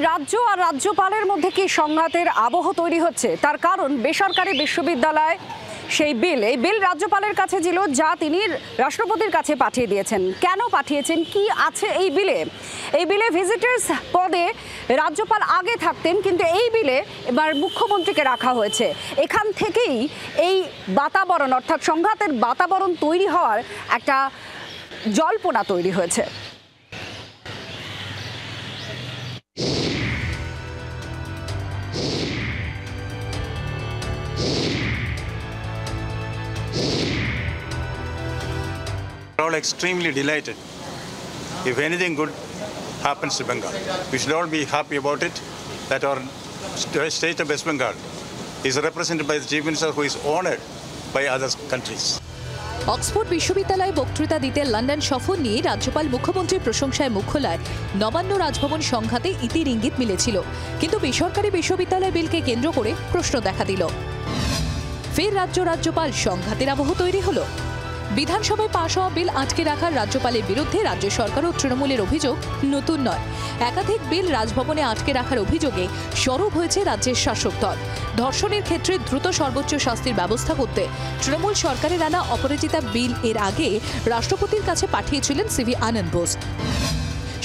রাজ্য আর রাজ্যপালের মধ্যে কি সংঘাতের আবহ তৈরি হচ্ছে, তার কারণ বেসরকারি বিশ্ববিদ্যালয় সেই এই বিল রাজ্যপালের কাছে ছিল, যা তিনি রাষ্ট্রপতির কাছে পাঠিয়ে দিয়েছেন। কেন পাঠিয়েছেন, কি আছে এই বিলে ভিজিটার্স পদে রাজ্যপাল আগে থাকতেন, কিন্তু এই বিলে এবার মুখ্যমন্ত্রীকে রাখা হয়েছে। এখান থেকেই এই বাতাবরণ, অর্থাৎ সংঘাতের বাতাবরণ তৈরি হওয়ার একটা জল্পনা তৈরি হয়েছে। We're all extremely delighted if anything good happens to Bengal. We should all be happy about it, that our state of West Bengal is represented by the Chief Minister, who is honored by other countries. Oxford বিশ্ববিদ্যালয়ে বক্তৃতা দিতে London সফর নিয়ে রাজ্যপাল মুখ্যমন্ত্রীর প্রশংসায় মুখ খোলায় নবান্ন রাজভবন সংঘাতে ইতির ইঙ্গিত মিলেছিল, কিন্তু বেসরকারি বিশ্ববিদ্যালয় বিলকে কেন্দ্র করে প্রশ্ন দেখা দিল। ফের রাজ্যপাল সংঘাতের আবহ তৈরি হলো। বিধানসভায় পাশ হওয়া বিল আটকে রাখার রাজ্যপালের বিরুদ্ধে রাজ্য সরকার ও তৃণমূলের অভিযোগ নতুন নয়। একাধিক বিল রাজভবনে আটকে রাখার অভিযোগে সরব হয়েছে রাজ্যের শাসক দল। ধর্ষণের ক্ষেত্রে দ্রুত সর্বোচ্চ শাস্তির ব্যবস্থা করতে তৃণমূল সরকারের আনা অপরাজিতা বিল এর আগে রাষ্ট্রপতির কাছে পাঠিয়েছিলেন সিভি আনন্দ বোস।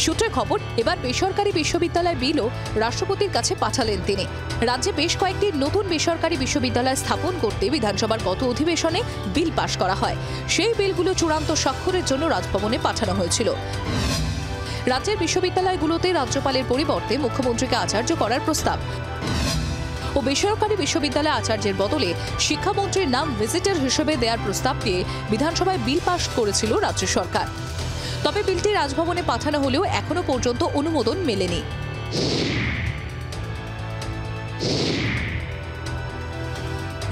সূত্রে খবর, এবার বেসরকারি বিশ্ববিদ্যালয় বিলও রাষ্ট্রপতির কাছে পাঠালেন তিনি। রাজ্যে বেশ কয়েকটি নতুন বেসরকারি বিশ্ববিদ্যালয় স্থাপন করতে বিধানসভার গত অধিবেশনে বিল পাশ করা হয়। সেই বিলগুলো চূড়ান্ত স্বাক্ষরের জন্য রাজভবনে পাঠানো হয়েছিল। রাজ্যের বিশ্ববিদ্যালয়গুলোতে রাজ্যপালের পরিবর্তে মুখ্যমন্ত্রীকে আচার্য করার প্রস্তাব ও বেসরকারি বিশ্ববিদ্যালয় আচার্যের বদলে শিক্ষামন্ত্রীর নাম ভিজিটর হিসেবে দেওয়ার প্রস্তাব দিয়ে বিধানসভায় বিল পাশ করেছিল রাজ্য সরকার। তবে বিলটি রাজভবনে পাঠানো হলেও এখনো পর্যন্ত অনুমোদন মেলেনি।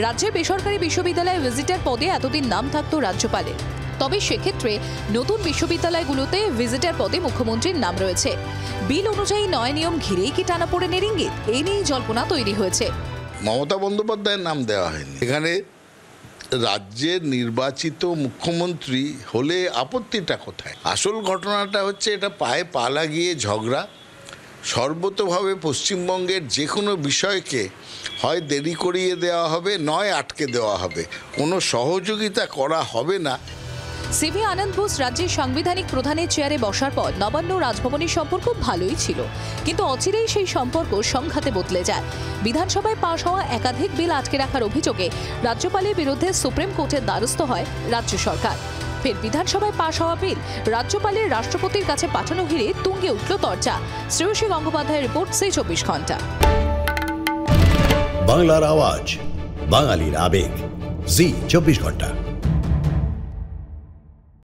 রাজ্যের বেসরকারি বিশ্ববিদ্যালয়ে ভিজিটর পদে এতদিন নাম থাকতো রাজ্যপালের, তবে সেক্ষেত্রে নতুন বিশ্ববিদ্যালয়গুলোতে ভিজিটর পদে মুখ্যমন্ত্রীর নাম রয়েছে। বিল অনুযায়ী নয় নিয়ম ঘিরেই কি টানাপোড়েনের ইঙ্গিত, এই নিয়েই জল্পনা তৈরি হয়েছে। মমতা বন্দ্যোপাধ্যায়ের নাম দেওয়া হয়নি এখানে। রাজ্যের নির্বাচিত মুখ্যমন্ত্রী হলে আপত্তিটা কোথায়? আসল ঘটনাটা হচ্ছে এটা পায়ে পা লাগিয়ে ঝগড়া। সর্বতোভাবে পশ্চিমবঙ্গের যে কোনো বিষয়কে হয় দেরি করিয়ে দেওয়া হবে, নয় আটকে দেওয়া হবে, কোনো সহযোগিতা করা হবে না। সিভি আনন্দ বোস রাজ্যের সাংবিধানিক প্রধানের চেয়ারে বসার পর নবান্ন রাজভবনের সম্পর্ক ভালোই ছিল, কিন্তু অচিরেই সেই সম্পর্ক সংঘাতে বদলে যায়। বিধানসভায় পাশ হওয়া একাধিক বিল আটকে রাখার অভিযোগে রাজ্যপালের বিরুদ্ধে সুপ্রিম কোর্টের দ্বারস্থ হয় রাজ্য সরকার। ফের বিধানসভায় পাশ হওয়া বিল রাজ্যপালের রাষ্ট্রপতির কাছে পাঠানো ঘিরে তুঙ্গে উঠল চর্চা। শ্রেয়সী গঙ্গোপাধ্যায়ের রিপোর্ট, সেই 24 ঘন্টা। বাংলার আওয়াজ, বাঙালির আবেগ, জি 24 ঘন্টা।